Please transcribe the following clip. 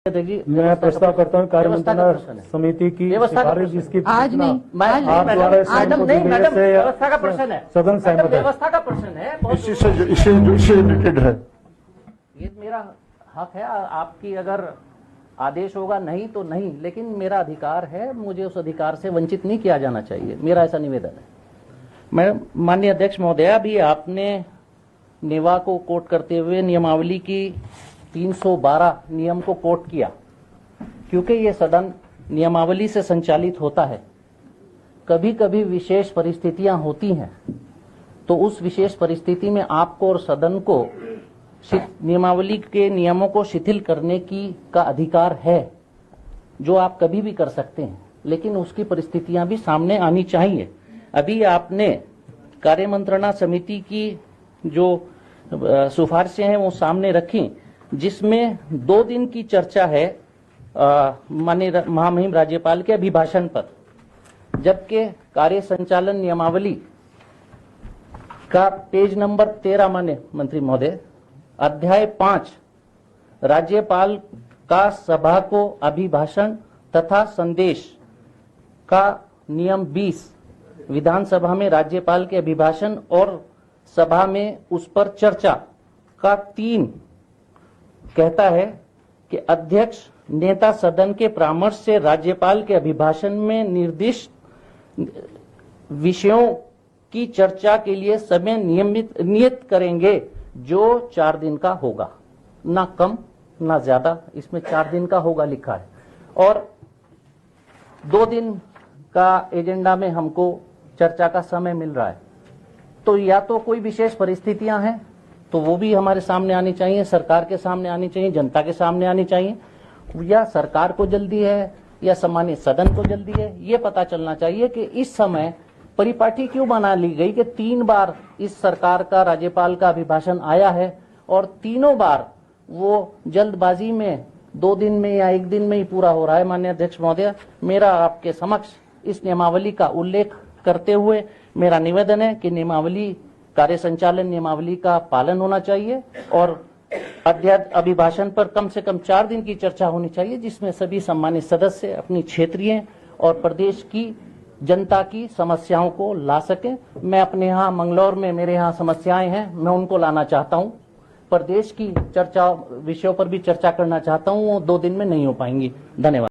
मैं प्रस्ताव करता हूँ कार्यमंत्रणा समिति की सिफारिश जिसकी आज नहीं, आप द्वारा व्यवस्था का प्रश्न है, सदन सहमत है। व्यवस्था का प्रश्न है, इससे रिलेटेड है। ये मेरा हक है। आपकी अगर आदेश होगा नहीं तो नहीं, लेकिन मेरा अधिकार है, मुझे उस अधिकार से वंचित नहीं किया जाना चाहिए, मेरा ऐसा निवेदन है। मैं माननीय अध्यक्ष महोदय, अभी आपने नेवा को कोट करते हुए नियमावली की 312 नियम को कोट किया, क्योंकि ये सदन नियमावली से संचालित होता है। कभी कभी विशेष परिस्थितियां होती हैं, तो उस विशेष परिस्थिति में आपको और सदन को नियमावली के नियमों को शिथिल करने का अधिकार है, जो आप कभी भी कर सकते हैं, लेकिन उसकी परिस्थितियां भी सामने आनी चाहिए। अभी आपने कार्यमंत्रणा समिति की जो सिफारिशें हैं वो सामने रखी, जिसमें 2 दिन की चर्चा है माननीय महामहिम राज्यपाल के अभिभाषण पर, जबकि कार्य संचालन नियमावली का पेज नंबर 13 माननीय मंत्री महोदय, अध्याय 5 राज्यपाल का सभा को अभिभाषण तथा संदेश का नियम 20 विधानसभा में राज्यपाल के अभिभाषण और सभा में उस पर चर्चा का 3 कहता है कि अध्यक्ष नेता सदन के परामर्श से राज्यपाल के अभिभाषण में निर्दिष्ट विषयों की चर्चा के लिए समय नियत करेंगे, जो 4 दिन का होगा, ना कम ना ज्यादा। इसमें 4 दिन का होगा लिखा है, और 2 दिन का एजेंडा में हमको चर्चा का समय मिल रहा है। तो या तो कोई विशेष परिस्थितियां हैं तो वो भी हमारे सामने आनी चाहिए, सरकार के सामने आनी चाहिए, जनता के सामने आनी चाहिए, या सरकार को जल्दी है या सामान्य सदन को जल्दी है, ये पता चलना चाहिए कि इस समय परिपाटी क्यों बना ली गई कि 3 बार इस सरकार का राज्यपाल का अभिभाषण आया है और तीनों बार वो जल्दबाजी में 2 दिन में या 1 दिन में ही पूरा हो रहा है। माननीय अध्यक्ष महोदय, मेरा आपके समक्ष इस नियमावली का उल्लेख करते हुए मेरा निवेदन है कि नियमावली, कार्य संचालन नियमावली का पालन होना चाहिए और अध्यक्ष अभिभाषण पर कम से कम 4 दिन की चर्चा होनी चाहिए, जिसमें सभी सम्मानित सदस्य अपनी क्षेत्रीय और प्रदेश की जनता की समस्याओं को ला सकें। मैं अपने यहाँ मंगलौर में मेरे यहाँ समस्याएं हैं, मैं उनको लाना चाहता हूँ। प्रदेश की चर्चा विषयों पर भी चर्चा करना चाहता हूँ, वो 2 दिन में नहीं हो पाएंगी। धन्यवाद।